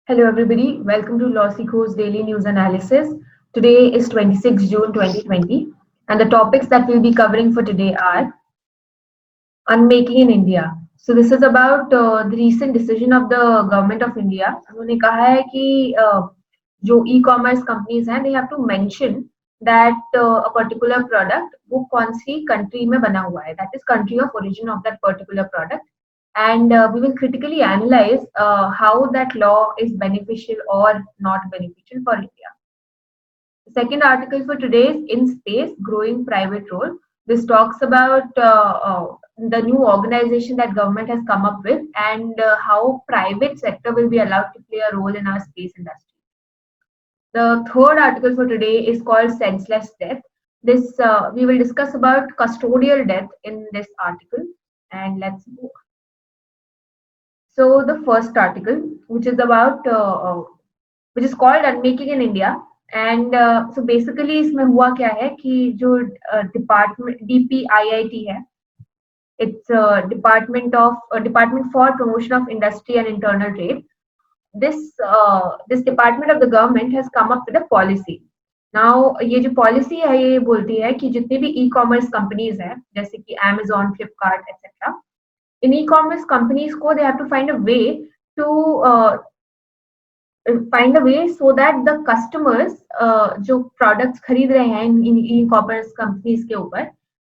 Hello, everybody. Welcome to Lossico's Daily News Analysis. Today is 26 June 2020, and the topics that we'll be covering for today are Unmaking in India. So, this is about the recent decision of the government of India. उन्होंने कहा है कि जो e-commerce companies हैं, they have to mention that a particular product वो कौन सी country में बना हुआ है. That is country of origin of that particular product. And we will critically analyze how that law is beneficial or not beneficial for India. The second article for today is In Space, Growing Private Role. This talks about the new organization that government has come up with and how private sector will be allowed to play a role in our space industry. The third article for today is called Senseless Death. This we will discuss about custodial death in this article, and let's move. So the first article, which is about, which is called Unmaking in India, and so basically इसमें हुआ क्या है कि जो department DPIIT है, it's Department for Promotion of Industry and Internal Trade. This department of the government has come up with a policy. Now ये जो policy है ये बोलती है कि जितनी भी e-commerce companies हैं जैसे कि Amazon, Flipkart, etc. In e-commerce companies को they have to find a way so that the customers जो products खरीद रहे हैं इन e-commerce companies के ऊपर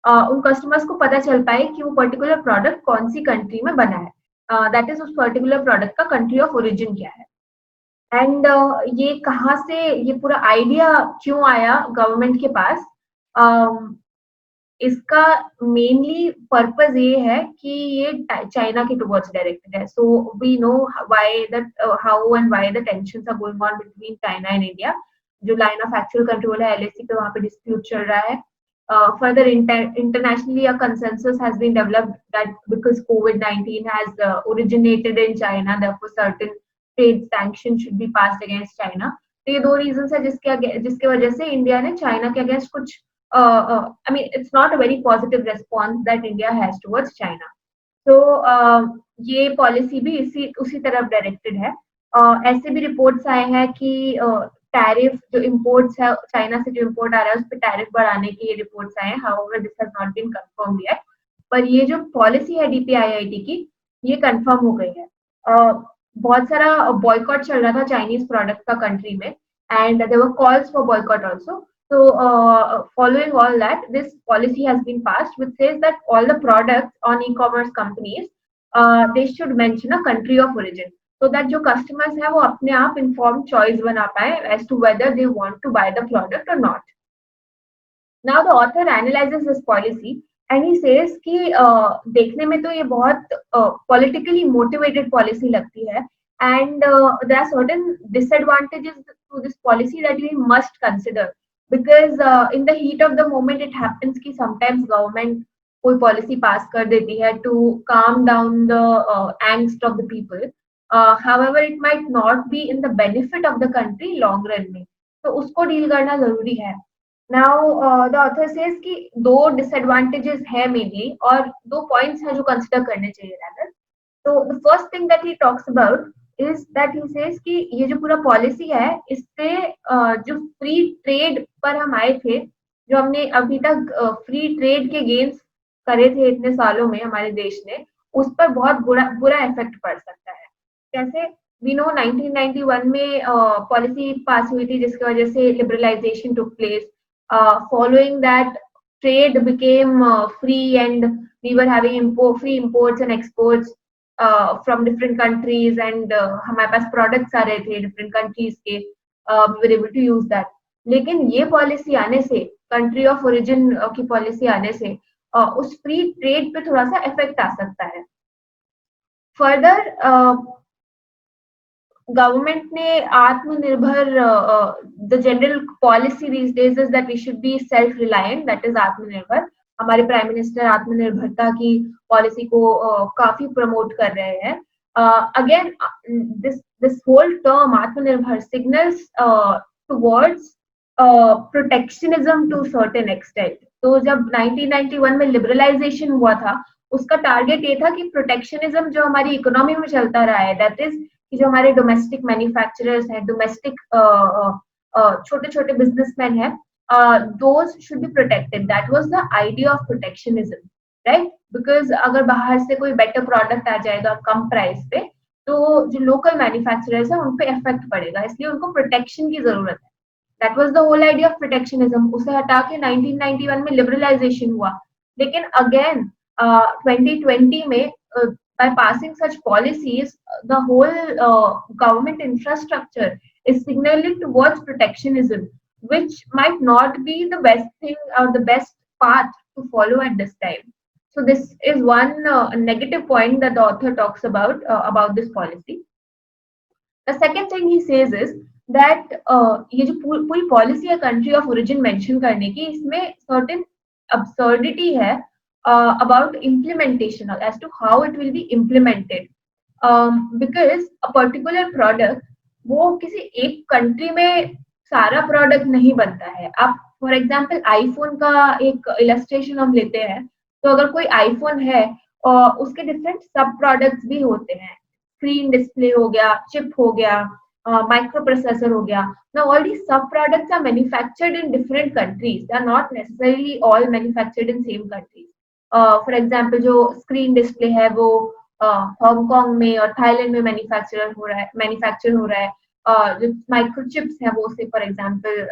उन customers को पता चल पाए कि वो particular product कौन सी country में बना है. That is उस particular product का country of origin क्या है. And ये कहाँ से ये पूरा idea क्यों आया government के पास? इसका मेनली पर्पस ये है कि ये चाइना के टुवर्ड्स डायरेक्टेड है. So we know how and why the tensions are going on between China and India. जो लाइन ऑफ एक्चुअल कंट्रोल है एलएसी पे वहां पे डिस्प्यूट चल रहा है. Further, internationally, a consensus has been developed that because COVID-19 has originated in China, therefore certain trade sanctions should be passed against China. तो ये दो रीजंस है जिसके वजह से इंडिया ने चाइना के अगेंस्ट कुछ I mean, it's not a very positive response that India has towards China. So, ये पॉलिसी भी उसी तरफ डायरेक्टेड है. ऐसे भी रिपोर्ट्स आए हैं कि टैरिफ जो इम्पोर्ट्स है चाइना से जो इम्पोर्ट आ रहा है उस पर टैरिफ बढ़ाने के रिपोर्ट्स आए हैं. However this has not been confirmed yet, पर ये जो पॉलिसी है डीपीआईआईटी की ये कंफर्म हो गई है. बहुत सारा बॉयकॉट चल रहा था चाइनीज प्रोडक्ट का कंट्री में and there were calls for boycott also. So, following all that, this policy has been passed, which says that all the products on e-commerce companies, they should mention a country of origin, so that जो customers हैं वो अपने आप informed choice बना पाए as to whether they want to buy the product or not. Now the author analyzes this policy and he says कि देखने में तो ये बहुत politically motivated policy लगती है, and there are certain disadvantages to this policy that we must consider. Because in the heat of the moment it happens कि sometimes government कोई policy pass कर देती है to calm down the angst of the people. However, it might not be in the benefit of the country long run में, तो उसको deal करना जरूरी है. Now the author says कि दो disadvantages है mainly और दो points हैं जो consider करने चाहिए rather. So the first thing that he talks about is that he says कि ये जो पूरा पॉलिसी है इससे जो फ्री ट्रेड पर हम आए थे, जो हमने अभी तक फ्री ट्रेड के गेन्स करे थे इतने सालों में हमारे देश ने, उस पर बहुत बुरा इफेक्ट पड़ सकता है. कैसे? वी नो 1991 में पॉलिसी पास हुई थी जिसकी वजह से liberalisation took place. Following that trade became free and we were having free imports and exports from different countries and हमारे पास products आ रहे थे different countries के, we were able to use that. लेकिन ये पॉलिसी आने से, country of origin की policy आने से उस फ्री ट्रेड पे थोड़ा सा इफेक्ट आ सकता है. फर्दर गवर्नमेंट ने आत्मनिर्भर, the general policy these days is that we should be self reliant, that is आत्मनिर्भर. हमारे प्राइम मिनिस्टर आत्मनिर्भरता की पॉलिसी को काफी प्रमोट कर रहे हैं. Again this whole term Atmanirbhar signals towards protectionism to certain extent. तो जब 1991 में लिबरलाइजेशन हुआ था उसका टारगेट ये था कि प्रोटेक्शनिज्म जो हमारी इकोनॉमी में चलता रहा है, दैट इज कि जो हमारे डोमेस्टिक मैन्युफैक्चरर्स हैं, डोमेस्टिक छोटे छोटे बिजनेसमैन हैं, those should be protected. That was the idea of protectionism, right? Because अगर बाहर से कोई बेटर प्रोडक्ट आ जाएगा कम प्राइस पे, तो जो लोकल मैन्युफैक्चरर्स हैं उन पे इफेक्ट पड़ेगा, इसलिए उनको प्रोटेक्शन की जरूरत है. That was the whole idea of protectionism. उसे हटा के 1991 में लिबरलाइजेशन हुआ. लेकिन अगेन 2020 में by passing such policies, the whole government infrastructure is signaling towards protectionism, which might not be the best thing or the best path to follow at this time. So this is one negative point that the author talks about this policy. The second thing he says is that ये जो पूरी policy है country of origin mention करने की, इसमें certain absurdity है about implementation as to how it will be implemented, because a particular product वो किसी एक कंट्री में सारा प्रोडक्ट नहीं बनता है. आप फॉर एग्जांपल आईफोन का एक इलस्ट्रेशन हम लेते हैं, तो अगर कोई आईफोन है और उसके डिफरेंट सब प्रोडक्ट्स भी होते हैं, स्क्रीन डिस्प्ले हो गया, चिप हो गया, माइक्रो प्रोसेसर हो गया. Now all these sub products are manufactured in different countries. They are not necessarily all manufactured in same countries. For example जो स्क्रीन डिस्प्ले है वो हांगकांग में और थाईलैंड में मैन्युफैक्चर हो रहा है. जो माइक्रोचिप्स है वो से फॉर एग्जाम्पल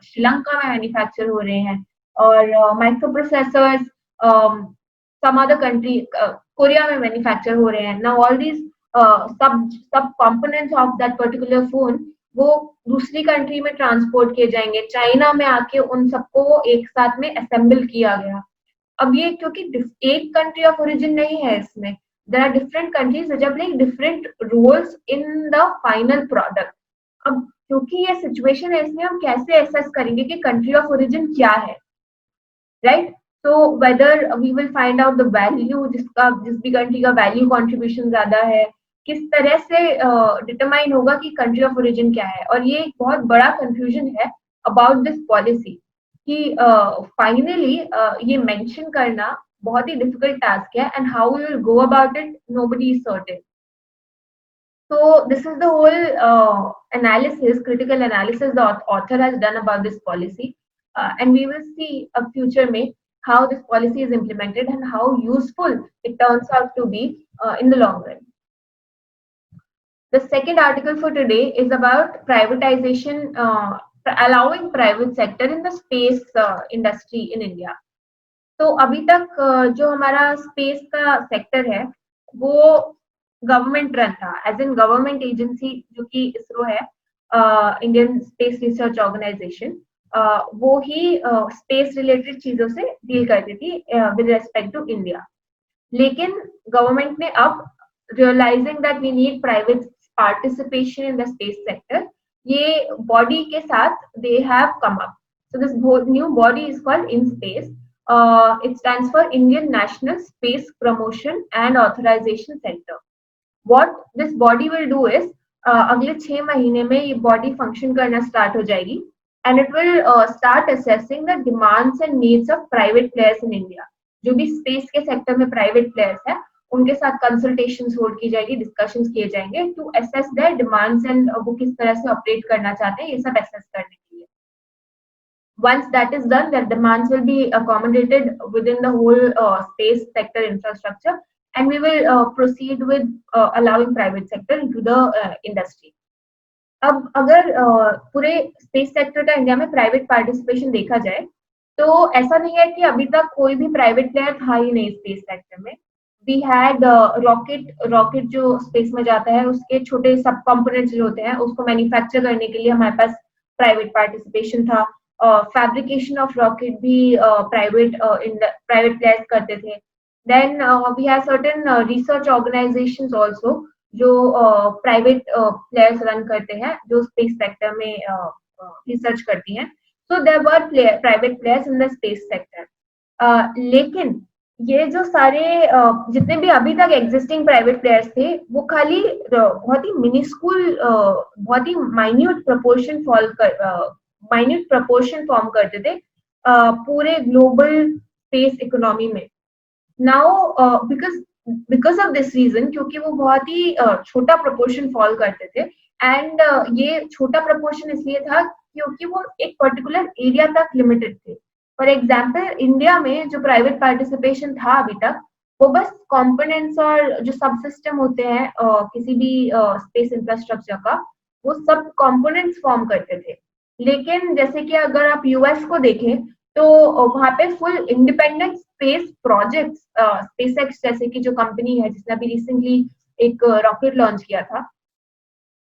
श्रीलंका में मैन्युफैक्चर हो रहे हैं, और microprocessors some other country Korea में मैन्युफैक्चर हो रहे हैं. Now all these sub components of that particular phone वो दूसरी कंट्री में ट्रांसपोर्ट किए जाएंगे, चाइना में आके उन सबको एक साथ में असेंबल किया गया. अब ये क्योंकि एक कंट्री ऑफ ओरिजिन नहीं है, इसमें there are different countries which are playing different roles in the final product. अब क्योंकि ये सिचुएशन है, इसमें हम कैसे एसेस करेंगे कि कंट्री ऑफ ओरिजिन क्या है, राइट? तो whether we will find out the value, जिस भी कंट्री का वैल्यू कंट्रीब्यूशन ज्यादा है, किस तरह से डिटरमाइन होगा कि कंट्री ऑफ ओरिजिन क्या है. और ये एक बहुत बड़ा कंफ्यूजन है अबाउट दिस पॉलिसी कि फाइनली ये मेंशन करना बहुत ही डिफिकल्ट टास्क है, and how we will go about it nobody is certain. So this is the whole analysis, critical analysis the author has done about this policy, and we will see a future में how this policy is implemented and how useful it turns out to be in the long run. The second article for today is about privatization, allowing private sector in the space industry in India. तो अभी तक जो हमारा space का sector है वो government run था, as in government agency जो कि इसरो है, इंडियन स्पेस रिसर्च ऑर्गेनाइजेशन, वो ही स्पेस रिलेटेड चीजों से डील करती थी विद रेस्पेक्ट टू इंडिया. लेकिन गवर्नमेंट ने अब realising that we need private participation in the space sector, ये बॉडी के साथ they have come up. So this new body is called IN-SPACe. It stands for Indian National Space Promotion and Authorization Center. What this body will do is अगले 6 महीने में ये body function करना start हो जाएगी, and it will start assessing the demands and needs of private players in India. जो भी space के सेक्टर में प्राइवेट प्लेयर्स हैं उनके साथ कंसल्टेशंस होल्ड की जाएगी, डिस्कशंस किए जाएंगे to assess their demands and वो किस तरह से ऑपरेट करना चाहते हैं, ये सब असेस करने के लिए. Once that is done, their demands will be accommodated within the whole space sector infrastructure, and we will proceed with allowing private sector into the industry. अब अगर पूरे स्पेस सेक्टर का इंडिया में प्राइवेट पार्टिसिपेशन देखा जाए तो ऐसा नहीं है कि अभी तक कोई भी प्राइवेट प्लेयर था ही नहीं स्पेस सेक्टर में. वी हैड रॉकेट जो स्पेस में जाता है उसके छोटे सब कंपोनेंट्स जो होते हैं उसको मैन्युफैक्चर करने के लिए हमारे पास प्राइवेट पार्टिसिपेशन था. फैब्रिकेशन ऑफ रॉकेट भी प्राइवेट प्लेयर्स करते थे. Then we have certain research organisations also जो प्राइवेट प्लेयर्स रन करते हैं जो स्पेस सेक्टर में रिसर्च करती हैं. So there were private players in the space sector. लेकिन ये जो सारे जितने भी अभी तक एग्जिस्टिंग प्राइवेट प्लेयर्स थे वो खाली बहुत ही मिनिस्कूल, बहुत ही माइन्यूट प्रपोर्शन फॉर्म करते थे पूरे ग्लोबल स्पेस इकोनॉमी में. Now because because of this reason, क्योंकि वो बहुत ही छोटा प्रोपोर्शन फॉल करते थे, एंड ये छोटा प्रोपोर्शन इसलिए था क्योंकि वो एक पर्टिकुलर एरिया तक लिमिटेड थे। फॉर एग्जाम्पल इंडिया में जो प्राइवेट पार्टिसिपेशन था अभी तक, वो बस कंपोनेंट्स और जो सब सिस्टम होते हैं किसी भी स्पेस इंफ्रास्ट्रक्चर का, वो सब कंपोनेंट्स फॉर्म करते थे। लेकिन जैसे कि अगर आप यूएस को देखें, तो वहाँ पे full independent space projects, space x जैसे कि जो कंपनी है जिसने अभी रिसेंटली एक रॉकेट लॉन्च किया था,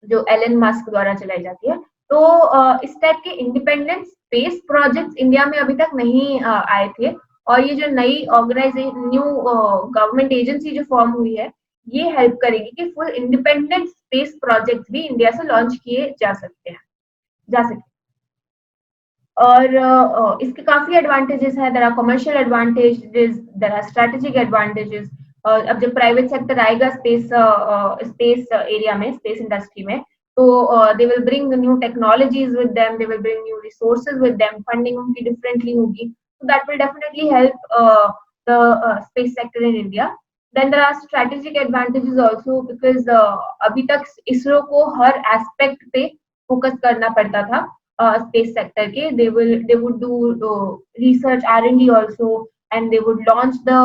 जो एलन मस्क द्वारा चलाई जाती है, तो इस टाइप के इंडिपेंडेंट स्पेस प्रोजेक्ट्स इंडिया में अभी तक नहीं आए थे। और ये जो नई ऑर्गेनाइजेशन, न्यू गवर्नमेंट एजेंसी जो फॉर्म हुई है, ये हेल्प करेगी कि फुल इंडिपेंडेंट स्पेस प्रोजेक्ट्स भी इंडिया से लॉन्च किए जा सकते। और इसके काफी एडवांटेजेस हैं। There are commercial advantages, there are strategic advantages. और अब जब प्राइवेट सेक्टर आएगा स्पेस एरिया में, स्पेस इंडस्ट्री में, तो they will bring new technologies with them, they will bring new resources with them, funding उनकी डिफरेंटली होगी, so that will definitely help the space sector in India. Then there are strategic advantages also because अभी तक इसरो को हर aspect पे focus करना पड़ता था space sector ke. They would do research R&D also, and they would launch the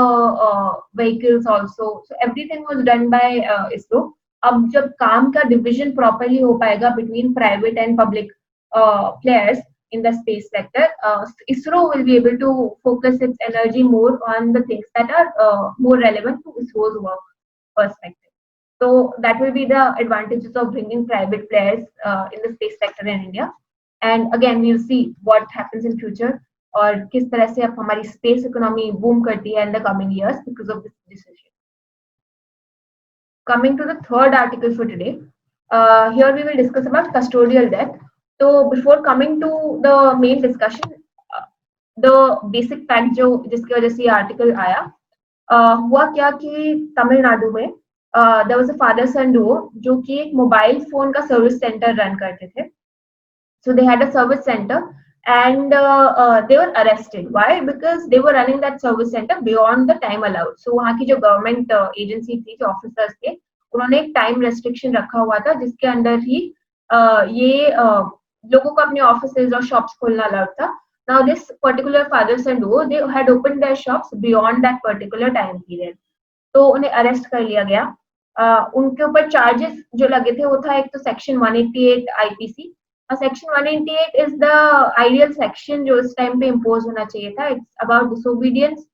vehicles also, so everything was done by ISRO. अब जब काम का डिवीजन प्रॉपरली हो पाएगा between private and public players in the space sector, ISRO will be able to focus its energy more on the things that are more relevant to ISRO's work perspective. So that will be the advantages of bringing private players in the space sector in India. And again we'll see what happens in future, और किस तरह से अब हमारी space economy boom करती है in the coming years because of this decision. Coming to the third article for today, here we will discuss about custodial debt. So before coming to the main discussion, the basic fact जो जिसकी वजह से ये article आया, हुआ क्या कि तमिलनाडु में there was a father son duo जो कि एक मोबाइल फोन का सर्विस सेंटर रन करते थे. So they had a service center, and they were arrested. Why? Because they were running that service center beyond the time allowed. So वहाँ की जो government agency थी, जो ऑफिसर्स थे, उन्होंने एक टाइम रेस्ट्रिक्शन रखा हुआ था जिसके अंदर ही ये लोगों को अपने ऑफिसेज और शॉप्स खोलना अलाउड था. Now this particular fathers and duo, they had opened their shops beyond that particular time period. तो उन्हें अरेस्ट कर लिया गया. उनके ऊपर चार्जेस जो लगे थे वो था, एक तो section 188 IPC. Section 188 is the ideal section जो इस टाइम पे इम्पोज होना चाहिए था. It's about disobedience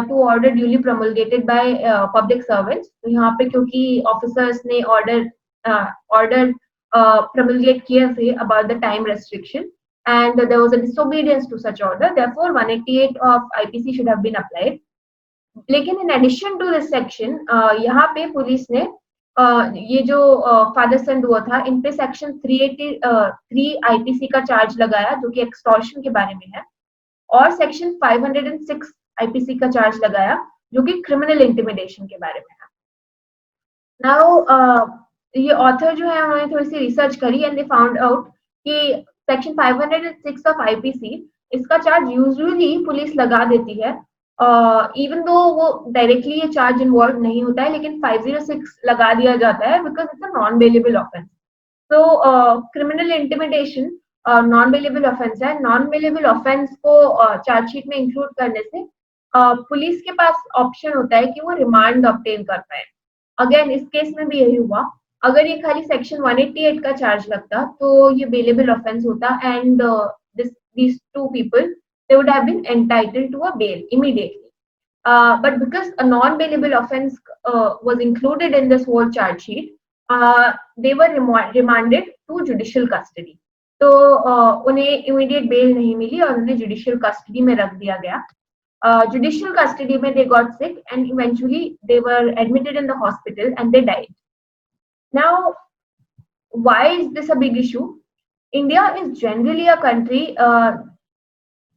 to order duly promulgated by public servants. तो यहाँ पे क्योंकि ऑफिसर्स ने ऑर्डर promulgate किए थे about the time restriction, and there was a disobedience to such order, therefore 188 of IPC should have been applied. लेकिन in addition to this section यहाँ पे पुलिस ने ये जो फादर सन हुआ था, इन पे सेक्शन 383 आईपीसी का चार्ज लगाया जो कि एक्सटॉर्शन के बारे में है, और सेक्शन 506 आईपीसी का चार्ज लगाया जो कि क्रिमिनल इंटिमिडेशन के बारे में है. नाउ ये ऑथर जो है उन्होंने थोड़ी सी रिसर्च करी एंड दे फाउंड आउट कि सेक्शन 506 ऑफ आईपीसी, इसका चार्ज यूजुअली पुलिस लगा देती है, इवन दो वो डायरेक्टली ये चार्ज इन्वॉल्व नहीं होता है, लेकिन 506 लगा दिया जाता है because it's a non bailable offence. तो criminal intimidation non bailable offence है. नॉन बेलेबल ऑफेंस को चार्जशीट में इंक्लूड करने से पुलिस के पास ऑप्शन होता है कि वो रिमांड ऑब्टेन कर पाए. अगेन इस केस में भी यही हुआ. अगर ये खाली सेक्शन 188 का चार्ज लगता तो ये बेलेबल ऑफेंस होता, and these two people, they would have been entitled to a bail immediately. But because a non-bailable offence was included in this whole charge sheet, they were remanded to judicial custody. तो उन्हें immediate bail नहीं मिली और उन्हें judicial custody में रख दिया गया. Judicial custody में they got sick and eventually they were admitted in the hospital and they died. Now, why is this a big issue? India is generally a country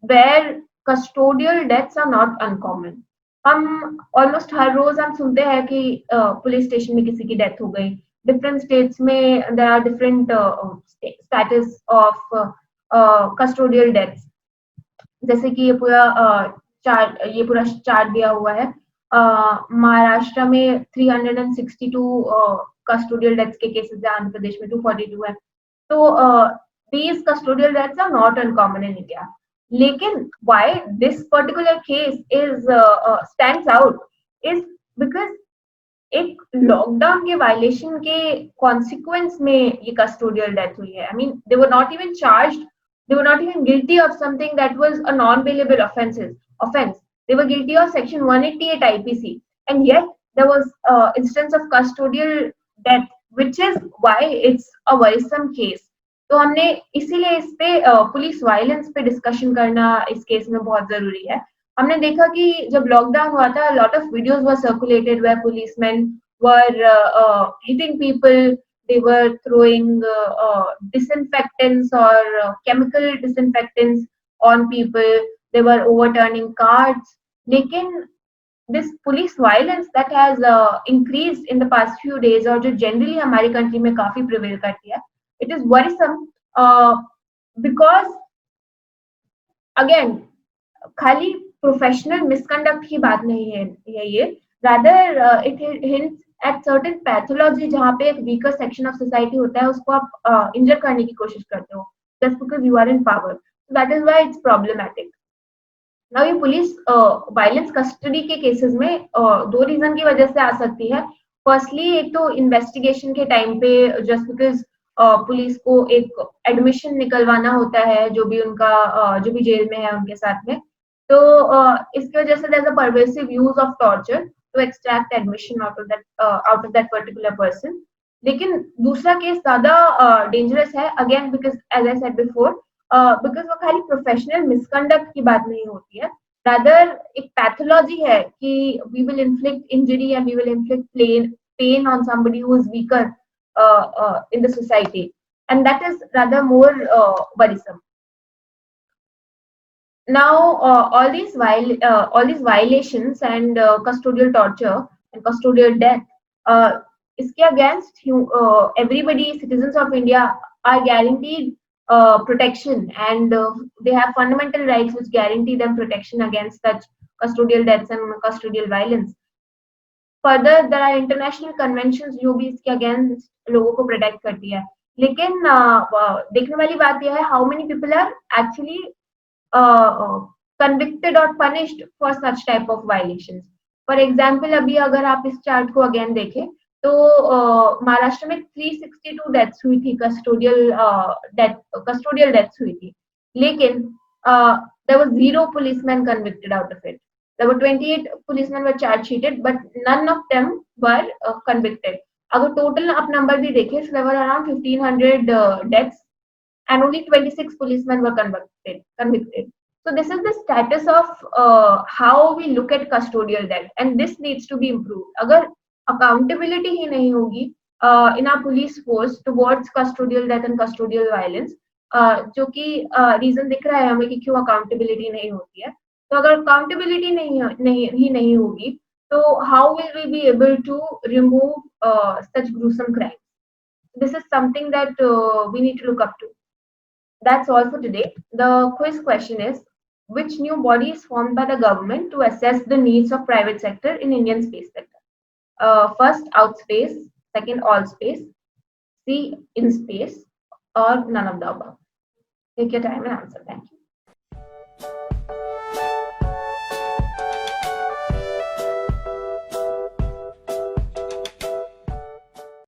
where custodial deaths are not uncommon. हम almost हर रोज हम सुनते हैं कि police station में किसी की death हो गई. डिफरेंट स्टेट्स में there are different status of custodial deaths. जैसे कि ये पूरा चार्ट दिया हुआ है. महाराष्ट्र में 362 कस्टोडियल डेथ्स के केसेस है, आंध्र प्रदेश में 242 है. तो these custodial deaths are not uncommon in India. लेकिन why this particular case is stands out is because एक लॉकडाउन के वायलेशन के कॉन्सिक्वेंस में ये कस्टोडियल डेथ हुई है. I mean they were not even charged, they were not even guilty of something that was a non-bailable offense. They were guilty of section 188 IPC, and yet there was instance of custodial death, which is why it's a worrisome case. तो हमने इसीलिए इस पे police violence पे discussion करना इस case में बहुत जरूरी है. हमने देखा कि जब लॉकडाउन हुआ था, lot of videos were circulated where policeman were hitting people, they were throwing disinfectants or chemical disinfectants on people, they were overturning carts. Lekin this police violence that has increased in the past few days, or जो generally हमारी country में काफी prevail करती है, it is worrisome because again खाली professional misconduct की बात नहीं है ये, rather it hints at certain pathology जहाँ पे एक वीकर सेक्शन ऑफ सोसाइटी होता है, उसको आप इंजर करने की कोशिश करते हो just because you are in power. That is why it's problematic. Now ये पुलिस वायलेंस कस्टडी के केसेस में दो रीजन की वजह से आ सकती है. फर्स्टली एक तो इन्वेस्टिगेशन के टाइम पे जस्ट बिकॉज पुलिस को एक एडमिशन निकलवाना होता है जो भी उनका जो भी जेल में है उनके साथ में, तो इसकी वजह से there's a pervasive use of torture to extract admission out of that particular person. लेकिन दूसरा केस ज्यादा डेंजरस है, again because as I said before, because वो खाली प्रोफेशनल मिसकंडक्ट की बात नहीं होती है, रादर एक पैथोलॉजी है कि we will inflict injury and we will inflict pain on somebody who is weaker in the society, and that is rather more worrisome. Now all these violations and custodial torture and custodial death, iske against everybody, citizens of India are guaranteed protection, and they have fundamental rights which guarantee them protection against such custodial deaths and custodial violence. Further, there are international conventions जो भी इसके against लोगों को protect करती है. लेकिन देखने वाली बात यह है, how many people are actually convicted or punished for such type of violations. For example, अभी अगर आप इस चार्ट को अगेन देखें तो महाराष्ट्र में 362 डेथ्स हुई थी, कस्टोडियल डेथ्स हुई थी, लेकिन there was 0 policemen convicted out of it. There were 28 policemen were charge sheeted, but none of them were convicted. अगर टोटल आप नंबर भी देखें, so there were around 1500 deaths and only 26 policemen were convicted. So this is the status of how we look at custodial death, and this needs to be improved. अगर accountability ही नहीं होगी in our police force towards custodial death and custodial violence, जो कि reason दिख रहा है हमें कि क्यों अकाउंटेबिलिटी नहीं होती है, तो अगर अकाउंटेबिलिटी नहीं होगी तो how will we be able to remove such gruesome crimes? This is something that we need to look up to. That's all for today. The quiz question is, which new body is formed by the government to assess the needs of private sector in Indian space sector? First, outspace. Second, all space. C, in space. Or none of the above. Take your time and answer. Thank you.